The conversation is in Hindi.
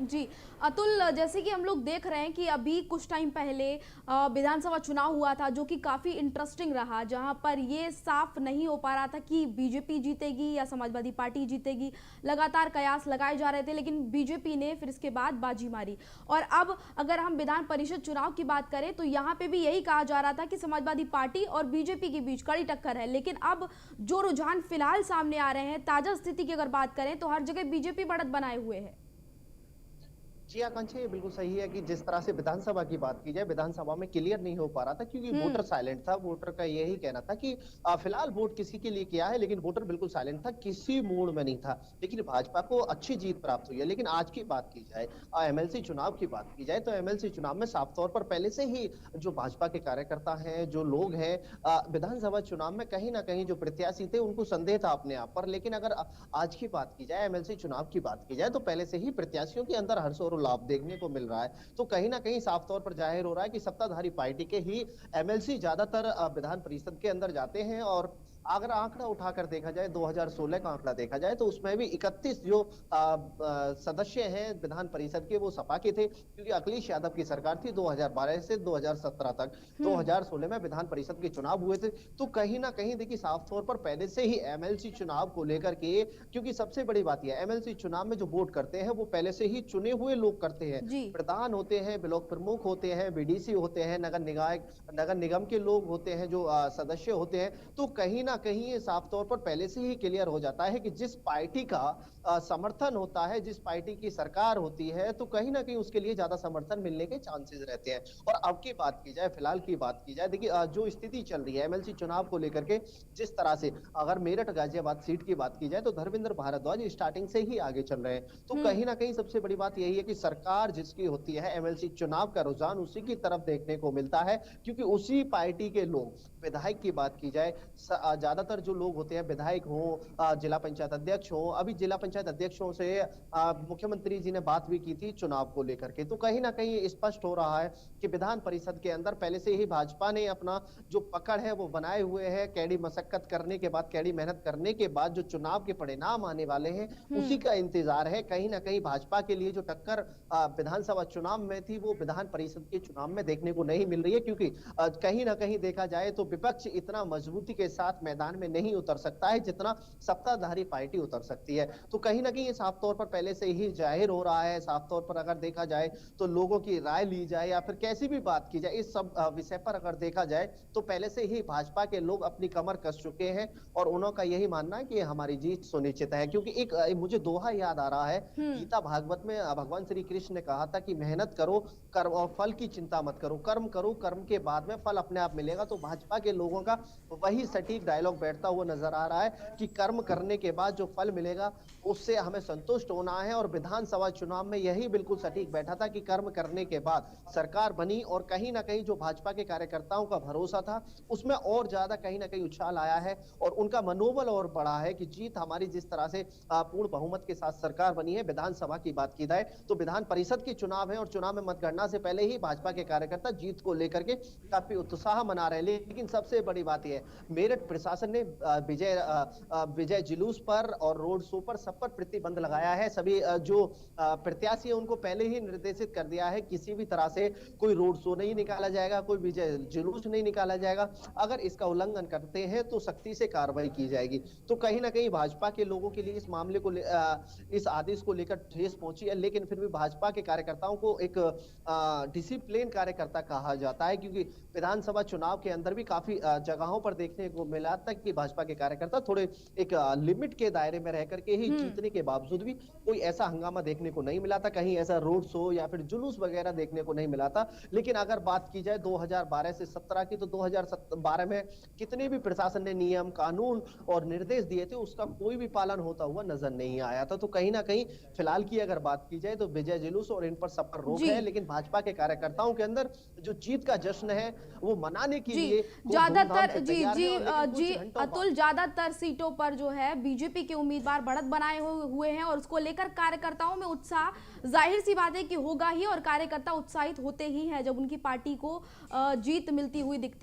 जी, अतुल, जैसे कि हम लोग देख रहे हैं कि अभी कुछ टाइम पहले विधानसभा चुनाव हुआ था जो कि काफ़ी इंटरेस्टिंग रहा, जहां पर ये साफ नहीं हो पा रहा था कि बीजेपी जीतेगी या समाजवादी पार्टी जीतेगी। लगातार कयास लगाए जा रहे थे, लेकिन बीजेपी ने फिर इसके बाद बाजी मारी। और अब अगर हम विधान परिषद चुनाव की बात करें तो यहाँ पे भी यही कहा जा रहा था कि समाजवादी पार्टी और बीजेपी के बीच कड़ी टक्कर है, लेकिन अब जो रुझान फिलहाल सामने आ रहे हैं, ताजा स्थिति की अगर बात करें तो हर जगह बीजेपी बढ़त बनाए हुए है। जी, आकांक्षा, ये बिल्कुल सही है कि जिस तरह से विधानसभा की बात की जाए, विधानसभा में क्लियर नहीं हो पा रहा था क्योंकि वोटर हम्म। साइलेंट था। वोटर का यही कहना था कि फिलहाल वोट किसी के लिए किया है, लेकिन वोटर बिल्कुल साइलेंट था, किसी मूड में नहीं था। लेकिन भाजपा को अच्छी जीत प्राप्त हुई है। लेकिन आज की बात की जाए, एमएलसी चुनाव की बात की जाए, तो एमएलसी चुनाव में साफ तौर पर पहले से ही जो भाजपा के कार्यकर्ता हैं, जो लोग हैं, विधानसभा चुनाव में कहीं ना कहीं जो प्रत्याशी थे उनको संदेह था अपने आप पर। लेकिन अगर आज की बात की जाए, एमएलसी चुनाव की बात की जाए, तो पहले से ही प्रत्याशियों के अंदर हर्ष और उल्लास देखने को मिल रहा है। तो कहीं ना कहीं साफ तौर पर जाहिर हो रहा है कि सत्ताधारी पार्टी के ही एमएलसी ज्यादातर विधान परिषद के अंदर जाते हैं। और अगर आंकड़ा उठाकर देखा जाए, 2016 का आंकड़ा देखा जाए, तो उसमें भी 31 जो सदस्य हैं विधान परिषद के, वो सपा के थे, क्योंकि अखिलेश यादव की सरकार थी 2012 से 2017 तक। हम्म। 2016 में विधान परिषद के चुनाव हुए थे। तो कहीं ना कहीं देखिए, साफ तौर पर पहले से ही एमएलसी चुनाव को लेकर के, क्योंकि सबसे बड़ी बात यह है, एमएलसी चुनाव में जो वोट करते हैं वो पहले से ही चुने हुए लोग करते हैं। जी। प्रधान होते हैं, ब्लॉक प्रमुख होते हैं, बीडीसी होते हैं, नगर निगम के लोग होते हैं, जो सदस्य होते हैं। तो कहीं ना कहीं ये साफ तौर पर पहले से ही क्लियर हो जाता है कि जिस पार्टी का समर्थन होता है, जिस पार्टी की सरकार होती है, तो कहीं ना कहीं उसके लिए ज्यादा समर्थन मिलने के चांसेस रहते हैं। और अब की बात की जाए, फिलहाल की बात की जाए, देखिए जो स्थिति चल रही है एमएलसी चुनाव को लेकर के, जिस तरह से अगर मेरठ गाजियाबाद सीट की बात की जाए, तो धर्मेंद्र भारद्वाज स्टार्टिंग से ही आगे चल रहे हैं। तो हम्म। कहीं ना कहीं सबसे बड़ी बात यही है कि सरकार जिसकी होती है, एमएलसी चुनाव का रुझान उसी की तरफ देखने को मिलता है, क्योंकि उसी पार्टी के लोग, विधायक की बात की जाए, ज्यादातर जो लोग होते हैं, विधायक हो, जिला पंचायत अध्यक्ष हो, अभी जिला पंचायत अध्यक्षों से मुख्यमंत्री जी ने बात भी की थी चुनाव को लेकर के। तो कहीं ना कहीं स्पष्ट हो रहा है कि विधान परिषद के अंदर पहले से ही भाजपा ने अपना जो पकड़ है वो बनाए हुए है। कैडी मशक्कत करने के बाद, कैडी मेहनत करने के बाद जो चुनाव के परिणाम आने वाले हैं, उसी हम्म। का इंतजार है। कहीं ना कहीं भाजपा के लिए जो टक्कर विधानसभा चुनाव में थी, वो विधान परिषद के चुनाव में देखने को नहीं मिल रही है, क्योंकि कहीं ना कहीं देखा जाए तो विपक्ष इतना मजबूती के साथ मैदान में नहीं उतर सकता है जितना सत्ताधारी पार्टी उतर सकती है। तो कहीं ना कहीं ये साफ तौर पर पहले से ही जाहिर हो रहा है। साफ तौर पर अगर देखा जाए, तो लोगों की राय ली जाए या फिर कैसी भी बात की जाए, इस सब विषय पर अगर देखा जाए, तो पहले से ही भाजपा के लोग अपनी कमर कस चुके हैं। और उनका यही मानना है कि हमारी जीत सुनिश्चित है, क्योंकि एक मुझे दोहा याद आ रहा है। हम्म। गीता भागवत में भगवान श्री कृष्ण ने कहा था कि मेहनत करो, कर्म और फल की चिंता मत करो, कर्म करो, कर्म के बाद में फल अपने आप मिलेगा। तो भाजपा के लोगों का वही सटीक डायलॉग बैठता हुआ नजर आ रहा है कि कर्म करने के बाद जो फल मिलेगा, उससे हमें संतुष्ट होना है। और विधानसभा चुनाव में यही बिल्कुल सटीक बैठा था कि कर्म करने के बाद सरकार बनी। और कहीं ना कहीं जो भाजपा के कार्यकर्ताओं का भरोसा था, उसमें और ज्यादा कहीं ना कहीं उछाल आया है, और उनका मनोबल और बढ़ा है कि जीत हमारी, जिस तरह से पूर्ण बहुमत के साथ सरकार बनी है। विधानसभा की बात की जाए तो विधान परिषद के चुनाव है, और चुनाव में मतगणना से पहले ही भाजपा के कार्यकर्ता जीत को लेकर के काफी उत्साह मना रहे हैं। लेकिन सबसे बड़ी बात यह है, मेरठ प्रशासन ने विजय जुलूस पर और रोड शो पर, सब पर प्रतिबंध लगाया है। सभी जो प्रत्याशी है उनको पहले ही निर्देशित कर दिया है, किसी भी तरह से कोई रोड शो नहीं निकाला जाएगा, कोई विजय जुलूस नहीं निकाला जाएगा। अगर इसका उल्लंघन करते हैं तो सख्ती से कार्रवाई की जाएगी। तो कहीं ना कहीं भाजपा के लोगों के लिए इस मामले को इस आदेश को लेकर ठेस पहुंची है। लेकिन फिर भी भाजपा के कार्यकर्ताओं को एक डिसिप्लिन कार्यकर्ता कहा जाता है, क्योंकि विधानसभा चुनाव के अंदर भी काफी जगहों पर देखने को मिला तक कि भाजपा के कार्यकर्ता थोड़े एक लिमिट के दायरे में रह करके ही हम्म। जीतने के बावजूद भी कोई ऐसा हंगामा देखने को नहीं मिला था, कहीं ऐसा रोड शो या फिर जुलूस वगैरह देखने को नहीं मिला था। लेकिन अगर बात की जाए 2012 से 17 की, तो 2012 में कितने भी प्रशासन ने नियम, कानून और निर्देश दिए थे, उसका कोई भी पालन होता हुआ नजर नहीं आया था। तो कहीं ना कहीं फिलहाल की अगर बात की जाए, तो विजय जुलूस और इन पर सब पर रोक जी। है। लेकिन भाजपा के कार्यकर्ताओं के अंदर जो जीत का जश्न है, वो मनाने के जी। लिए खूब धूमधाम ज्यादातर से जी तैयार जी है। और लेकिन जी कुछ घंटों बाद, अतुल, ज्यादातर सीटों पर जो है बीजेपी के उम्मीदवार बढ़त बनाए हुए हैं, और उसको लेकर कार्यकर्ताओं में उत्साह जाहिर सी बात है कि होगा ही, और कार्यकर्ता उत्साहित होते ही हैं जब उनकी पार्टी को जीत मिलती हुई दिखती